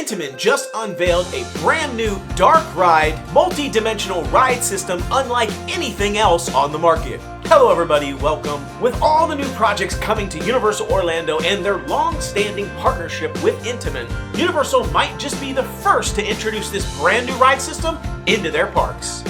Intamin just unveiled a brand new dark ride, multi-dimensional ride system unlike anything else on the market. Hello everybody, welcome. With all the new projects coming to Universal Orlando and their long-standing partnership with Intamin, Universal might just be the first to introduce this brand new ride system into their parks.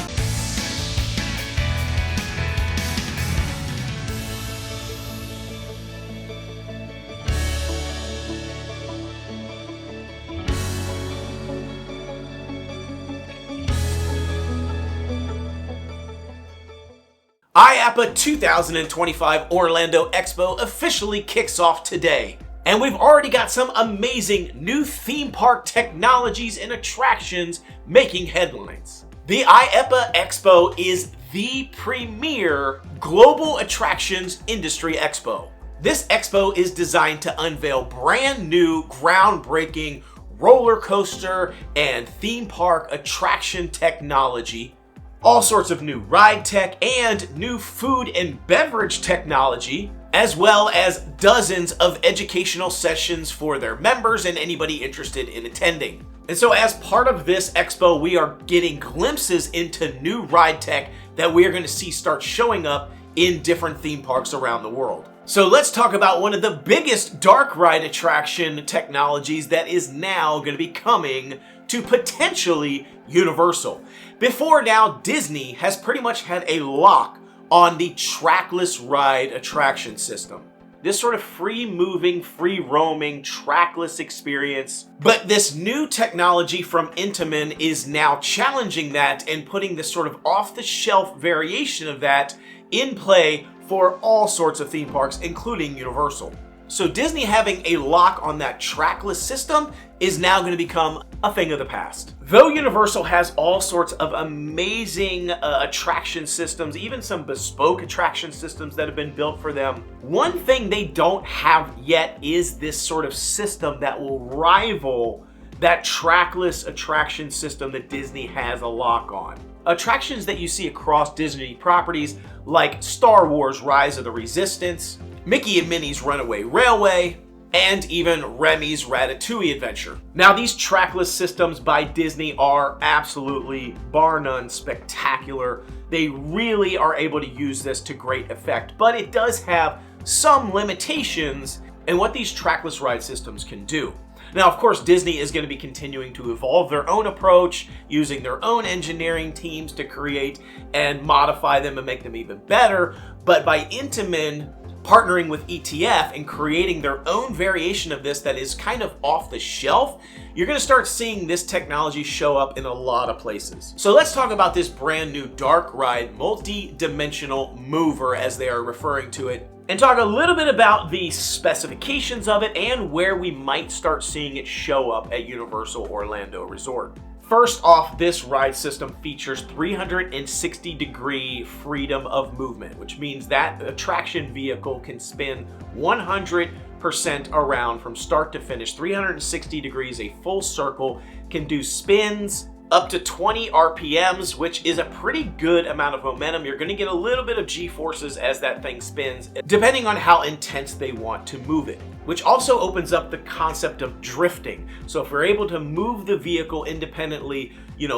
IAAPA 2025 Orlando Expo officially kicks off today, and we've already got some amazing new theme park technologies and attractions making headlines. The IAAPA Expo is the premier global attractions industry expo. This expo is designed to unveil brand new, groundbreaking roller coaster and theme park attraction technology, all sorts of new ride tech and new food and beverage technology, as well as dozens of educational sessions for their members and anybody interested in attending. And so as part of this expo, we are getting glimpses into new ride tech that we are going to see start showing up in different theme parks around the world. So let's talk about one of the biggest dark ride attraction technologies that is now going to be coming to potentially Universal. Before now, Disney has pretty much had a lock on the trackless ride attraction system. This sort of free-moving, free-roaming, trackless experience. But this new technology from Intamin is now challenging that and putting this sort of off-the-shelf variation of that in play for all sorts of theme parks, including Universal. So Disney having a lock on that trackless system is now going to become a thing of the past. Though Universal has all sorts of amazing attraction systems, even some bespoke attraction systems that have been built for them, one thing they don't have yet is this sort of system that will rival that trackless attraction system that Disney has a lock on. Attractions that you see across Disney properties like Star Wars Rise of the Resistance, Mickey and Minnie's Runaway Railway, and even Remy's Ratatouille Adventure. Now, these trackless systems by Disney are absolutely, bar none, spectacular. They really are able to use this to great effect, but it does have some limitations in what these trackless ride systems can do. Now, of course, Disney is going to be continuing to evolve their own approach, using their own engineering teams to create and modify them and make them even better, but by Intamin partnering with ETF and creating their own variation of this that is kind of off the shelf, you're going to start seeing this technology show up in a lot of places. So let's talk about this brand new dark ride, multi-dimensional mover as they are referring to it, and talk a little bit about the specifications of it and where we might start seeing it show up at Universal Orlando Resort. First off, this ride system features 360-degree freedom of movement, which means that attraction vehicle can spin 100% around from start to finish, 360 degrees, a full circle, can do spins up to 20 RPMs, which is a pretty good amount of momentum. You're going to get a little bit of G-forces as that thing spins, depending on how intense they want to move it, which also opens up the concept of drifting. So if we're able to move the vehicle independently,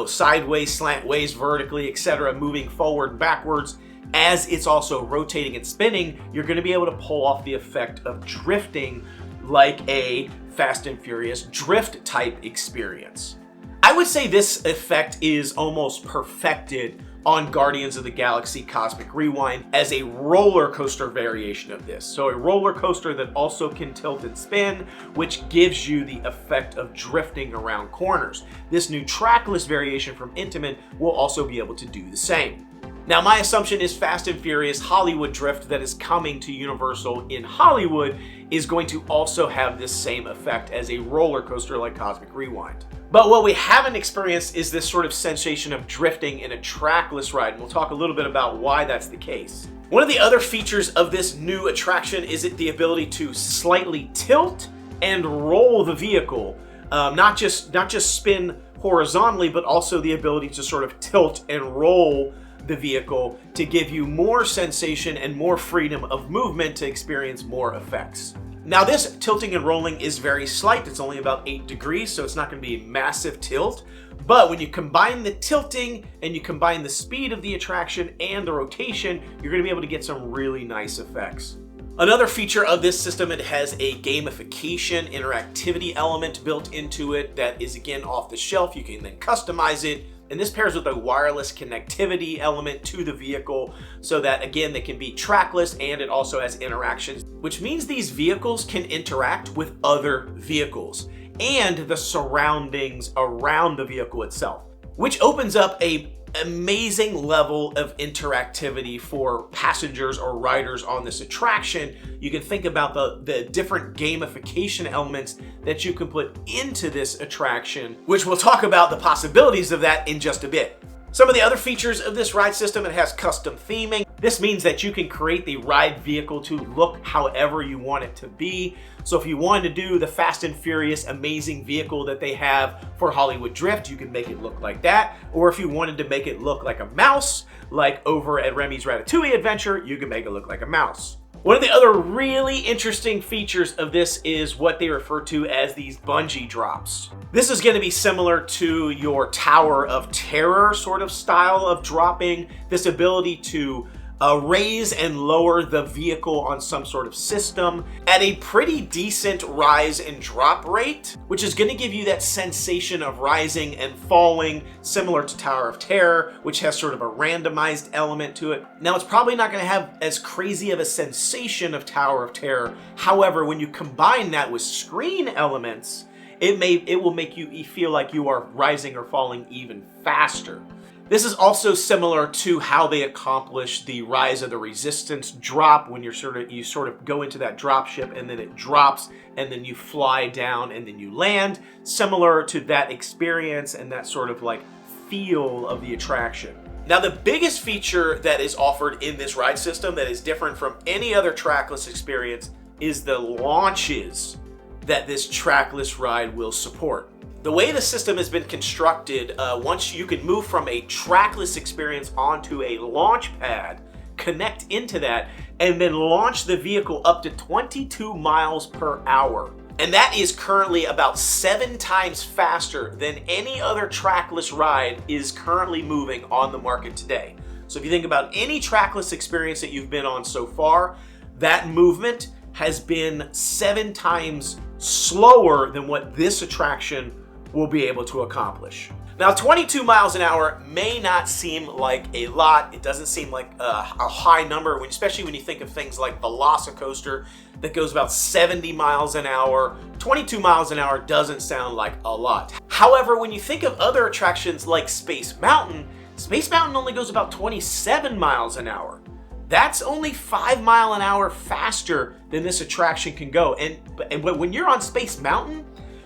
sideways, slantways, vertically, etc., moving forward and backwards, as it's also rotating and spinning, you're going to be able to pull off the effect of drifting like a Fast and Furious drift type experience. I would say this effect is almost perfected on Guardians of the Galaxy Cosmic Rewind as a roller coaster variation of this. So a roller coaster that also can tilt and spin, which gives you the effect of drifting around corners. This new trackless variation from Intamin will also be able to do the same. Now, my assumption is Fast and Furious Hollywood Drift that is coming to Universal in Hollywood is going to also have this same effect as a roller coaster like Cosmic Rewind. But what we haven't experienced is this sort of sensation of drifting in a trackless ride, and we'll talk a little bit about why that's the case. One of the other features of this new attraction is the ability to slightly tilt and roll the vehicle, not just spin horizontally, but also the ability to sort of tilt and roll the vehicle to give you more sensation and more freedom of movement to experience more effects. Now this tilting and rolling is very slight. It's only about 8 degrees, so it's not going to be a massive tilt. But when you combine the tilting and you combine the speed of the attraction and the rotation, you're going to be able to get some really nice effects. Another feature of this system, it has a gamification interactivity element built into it that is again off the shelf. You can then customize it. And this pairs with a wireless connectivity element to the vehicle so that, again, they can be trackless, and it also has interactions, which means these vehicles can interact with other vehicles and the surroundings around the vehicle itself, which opens up an amazing level of interactivity for passengers or riders on this attraction. You can think about the different gamification elements that you can put into this attraction, which we'll talk about the possibilities of that in just a bit. Some of the other features of this ride system, it has custom theming. This means that you can create the ride vehicle to look however you want it to be. So if you wanted to do the Fast and Furious amazing vehicle that they have for Hollywood Drift, you can make it look like that. Or if you wanted to make it look like a mouse, like over at Remy's Ratatouille Adventure, you can make it look like a mouse. One of the other really interesting features of this is what they refer to as these bungee drops. This is going to be similar to your Tower of Terror sort of style of dropping, this ability to raise and lower the vehicle on some sort of system at a pretty decent rise and drop rate, which is going to give you that sensation of rising and falling similar to Tower of Terror, which has sort of a randomized element to it. Now, it's probably not going to have as crazy of a sensation of Tower of Terror. However, when you combine that with screen elements, it will make you feel like you are rising or falling even faster. This is also similar to how they accomplish the Rise of the Resistance drop, when you sort of go into that drop ship and then it drops and then you fly down and then you land. Similar to that experience and that sort of like feel of the attraction. Now, the biggest feature that is offered in this ride system that is different from any other trackless experience is the launches that this trackless ride will support. The way the system has been constructed, once you can move from a trackless experience onto a launch pad, connect into that, and then launch the vehicle up to 22 miles per hour. And that is currently about 7 times faster than any other trackless ride is currently moving on the market today. So if you think about any trackless experience that you've been on so far, that movement has been 7 times slower than what this attraction will be able to accomplish. Now, 22 miles an hour may not seem like a lot. It doesn't seem like a high number, especially when you think of things like Velocicoaster that goes about 70 miles an hour. 22 miles an hour doesn't sound like a lot. However, when you think of other attractions like Space Mountain only goes about 27 miles an hour. That's only 5 miles an hour faster than this attraction can go. And when you're on Space Mountain,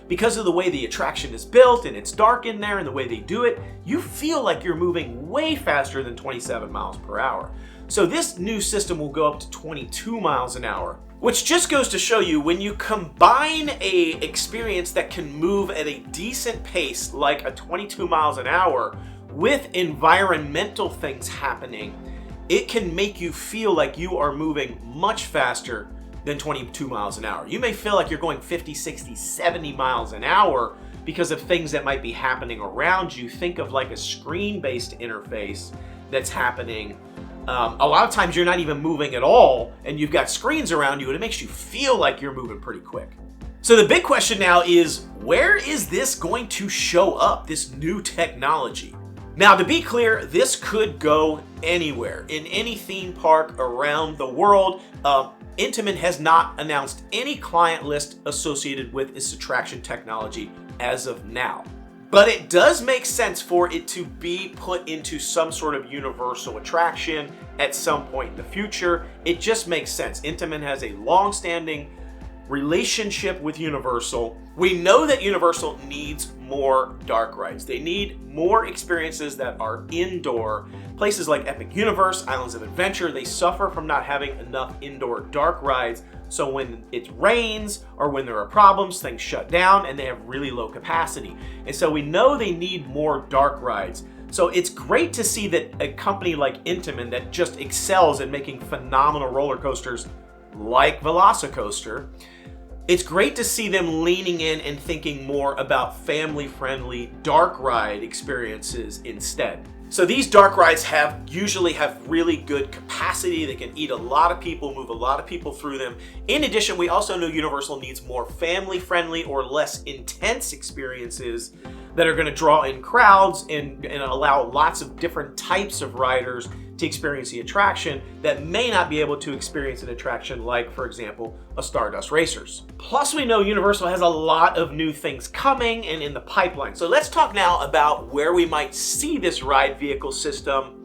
because of the way the attraction is built and it's dark in there and the way they do it, you feel like you're moving way faster than 27 miles per hour. So this new system will go up to 22 miles an hour, which just goes to show you when you combine a experience that can move at a decent pace like a 22 miles an hour with environmental things happening, it can make you feel like you are moving much faster than 22 miles an hour. You may feel like you're going 50, 60, 70 miles an hour because of things that might be happening around you. Think of like a screen-based interface that's happening. A lot of times you're not even moving at all and you've got screens around you and it makes you feel like you're moving pretty quick. So the big question now is, where is this going to show up, this new technology? Now, to be clear, this could go anywhere, in any theme park around the world. Intamin has not announced any client list associated with its attraction technology as of now. But it does make sense for it to be put into some sort of universal attraction at some point in the future. It just makes sense. Intamin has a long-standing relationship with Universal. We know that Universal needs more dark rides. They need more experiences that are indoor. Places like Epic Universe, Islands of Adventure, they suffer from not having enough indoor dark rides. So when it rains or when there are problems, things shut down and they have really low capacity. And so we know they need more dark rides. So it's great to see that a company like Intamin that just excels at making phenomenal roller coasters like Velocicoaster It's great to see them leaning in and thinking more about family-friendly dark ride experiences instead. So these dark rides usually have really good capacity. They can eat a lot of people, move a lot of people through them. In addition, we also know Universal needs more family-friendly or less intense experiences that are going to draw in crowds and allow lots of different types of riders to experience the attraction that may not be able to experience an attraction like, for example, a Stardust Racers. Plus, we know Universal has a lot of new things coming and in the pipeline. So let's talk now about where we might see this ride vehicle system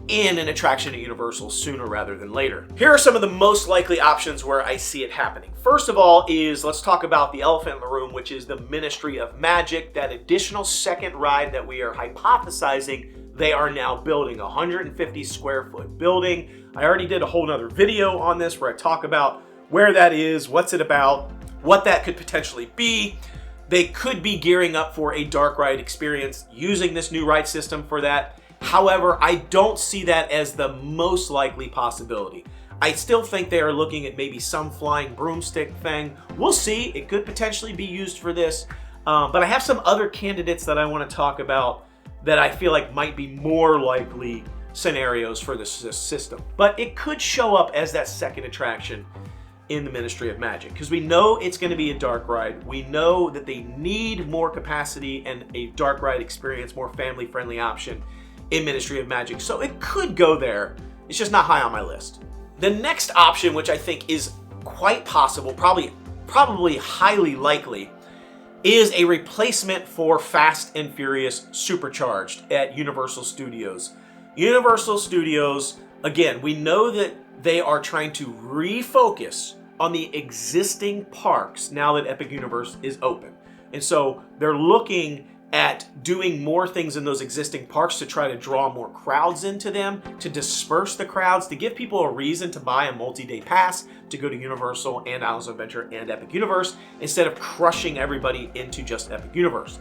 in an attraction at Universal sooner rather than later. Here are some of the most likely options where I see it happening. First of all let's talk about the elephant in the room, which is the Ministry of Magic, that additional second ride that we are hypothesizing they are now building, a 150 square foot building. I already did a whole nother video on this where I talk about where that is, what's it about, what that could potentially be. They could be gearing up for a dark ride experience using this new ride system for that. However, I don't see that as the most likely possibility. I still think they are looking at maybe some flying broomstick thing. We'll see. It could potentially be used for this. But I have some other candidates that I want to talk about that I feel like might be more likely scenarios for this system. But it could show up as that second attraction in the Ministry of Magic, because we know it's going to be a dark ride. We know that they need more capacity and a dark ride experience, more family-friendly option in Ministry of Magic. So it could go there. It's just not high on my list. The next option, which I think is quite possible, probably highly likely, is a replacement for Fast and Furious Supercharged at Universal Studios. Universal Studios, again, we know that they are trying to refocus on the existing parks now that Epic Universe is open. And so they're looking at doing more things in those existing parks to try to draw more crowds into them, to disperse the crowds, to give people a reason to buy a multi-day pass to go to Universal and Islands of Adventure and Epic Universe instead of crushing everybody into just Epic Universe.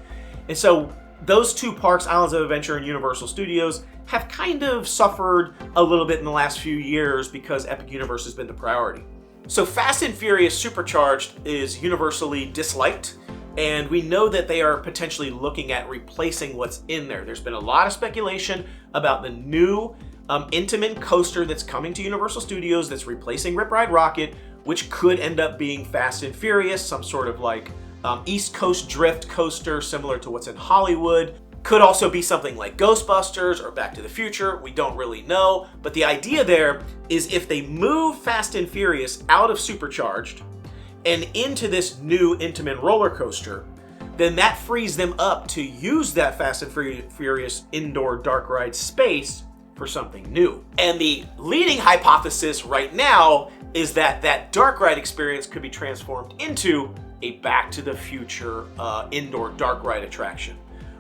And so those two parks, Islands of Adventure and Universal Studios, have kind of suffered a little bit in the last few years because Epic Universe has been the priority. So Fast and Furious Supercharged is universally disliked, and we know that they are potentially looking at replacing what's in there. There's been a lot of speculation about the new Intamin coaster that's coming to Universal Studios that's replacing Rip Ride Rockit, which could end up being Fast and Furious, some sort of like East Coast drift coaster similar to what's in Hollywood. Could also be something like Ghostbusters or Back to the Future. We don't really know. But the idea there is if they move Fast and Furious out of Supercharged and into this new Intamin roller coaster, then that frees them up to use that Fast and Furious indoor dark ride space for something new. And the leading hypothesis right now is that that dark ride experience could be transformed into a Back to the Future indoor dark ride attraction,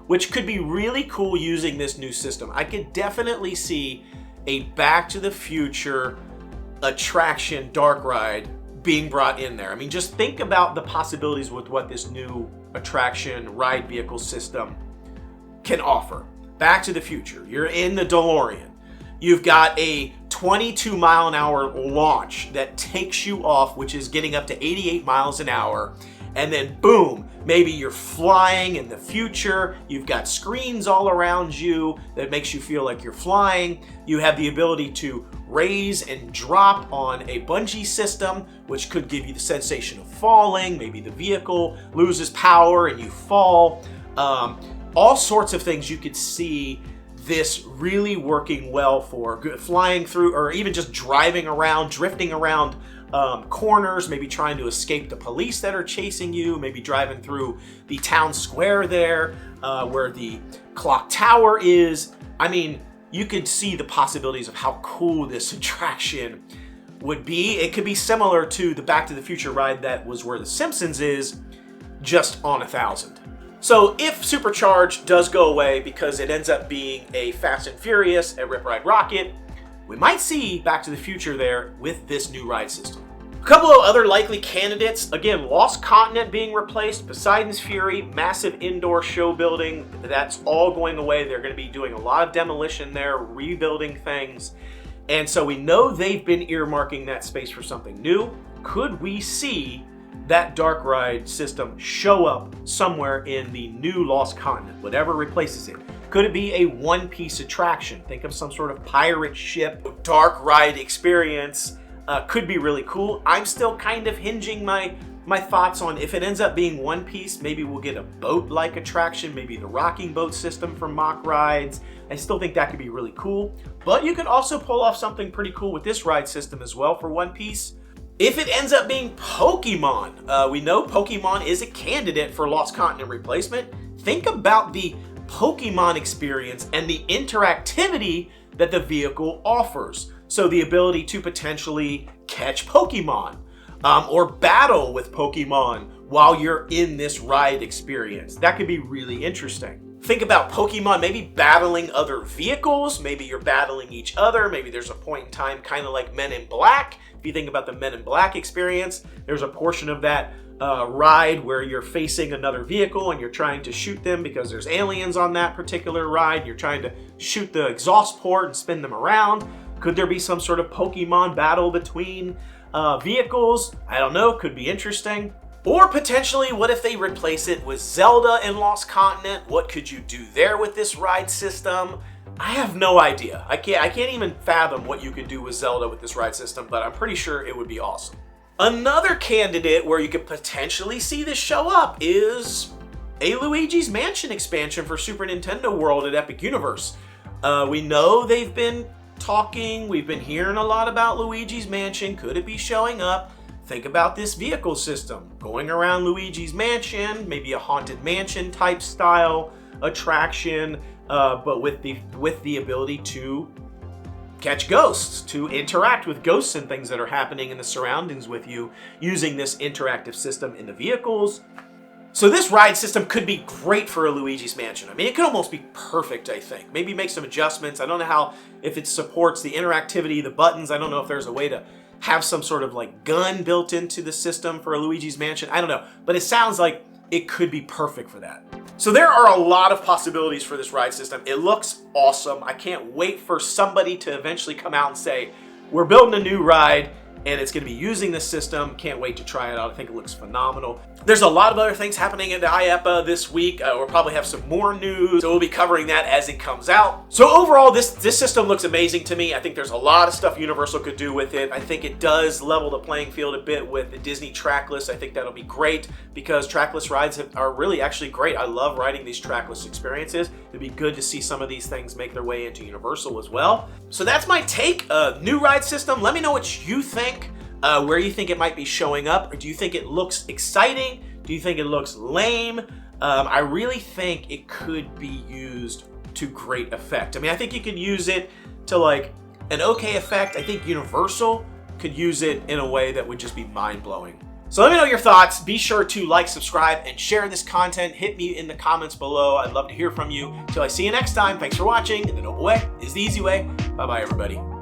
which could be really cool using this new system. I could definitely see a Back to the Future attraction dark ride being brought in there. I mean, just think about the possibilities with what this new attraction ride vehicle system can offer. Back to the Future, you're in the DeLorean. You've got a 22-mile-an-hour launch that takes you off, which is getting up to 88 miles an hour. And then boom, maybe you're flying in the future. You've got screens all around you that makes you feel like you're flying. You have the ability to raise and drop on a bungee system, which could give you the sensation of falling. Maybe the vehicle loses power and you fall. All sorts of things you could see this really working well for. Flying through, or even just driving around, drifting around corners, maybe trying to escape the police that are chasing you, maybe driving through the town square there where the clock tower is. I mean, you could see the possibilities of how cool this attraction would be. It could be similar to the Back to the Future ride that was where the Simpsons is, just on 1,000. So if Supercharged does go away because it ends up being a Fast and Furious at Rip Ride Rockit, we might see Back to the Future there with this new ride system. A couple of other likely candidates, again, Lost Continent being replaced, Poseidon's Fury, massive indoor show building, that's all going away. They're going to be doing a lot of demolition there, rebuilding things. And so we know they've been earmarking that space for something new. Could we see that dark ride system show up somewhere in the new Lost Continent, whatever replaces it. Could it be a one-piece attraction? Think of some sort of pirate ship, dark ride experience. Could be really cool. I'm still kind of hinging my thoughts on if it ends up being one piece, maybe we'll get a boat-like attraction, maybe the rocking boat system from Mock Rides. I still think that could be really cool. But you could also pull off something pretty cool with this ride system as well for one piece. If it ends up being Pokemon, we know Pokemon is a candidate for Lost Continent replacement. Think about the Pokemon experience and the interactivity that the vehicle offers. So the ability to potentially catch Pokemon or battle with Pokemon while you're in this ride experience. That could be really interesting. Think about Pokemon maybe battling other vehicles. Maybe you're battling each other. Maybe there's a point in time kind of like Men in Black. If you think about the Men in Black experience, there's a portion of that ride where you're facing another vehicle and you're trying to shoot them because there's aliens on that particular ride. You're trying to shoot the exhaust port and spin them around. Could there be some sort of Pokemon battle between vehicles? I don't know, could be interesting. Or potentially, what if they replace it with Zelda in Lost Continent? What could you do there with this ride system? I have no idea. I can't even fathom what you could do with Zelda with this ride system, but I'm pretty sure it would be awesome. Another candidate where you could potentially see this show up is a Luigi's Mansion expansion for Super Nintendo World at Epic Universe. We know they've been talking, we've been hearing a lot about Luigi's Mansion. Could it be showing up? Think about this vehicle system going around Luigi's Mansion, maybe a Haunted Mansion type style attraction, but with the ability to catch ghosts, to interact with ghosts and things that are happening in the surroundings with you using this interactive system in the vehicles. So this ride system could be great for a Luigi's Mansion. I mean, it could almost be perfect, I think. Maybe make some adjustments. I don't know if it supports the interactivity, the buttons. I don't know if there's a way to have some sort of like gun built into the system for a Luigi's Mansion. I don't know, but it sounds like it could be perfect for that. So there are a lot of possibilities for this ride system. It looks awesome. I can't wait for somebody to eventually come out and say, we're building a new ride and it's going to be using this system. Can't wait to try it out. I think it looks phenomenal. There's a lot of other things happening at the IAAPA this week. We'll probably have some more news, so we'll be covering that as it comes out. So overall, this system looks amazing to me. I think there's a lot of stuff Universal could do with it. I think it does level the playing field a bit with the Disney trackless. I think that'll be great because trackless rides are really actually great. I love riding these trackless experiences. It'd be good to see some of these things make their way into Universal as well. So that's my take. New ride system. Let me know what you think. Where you think it might be showing up, or do you think it looks exciting? Do you think it looks lame? I really think it could be used to great effect. I mean, I think you could use it to like an okay effect. I think Universal could use it in a way that would just be mind-blowing. So let me know your thoughts. Be sure to like, subscribe, and share this content. Hit me in the comments below. I'd love to hear from you. Till I see you next time, thanks for watching. And the noble way is the easy way. Bye-bye, everybody.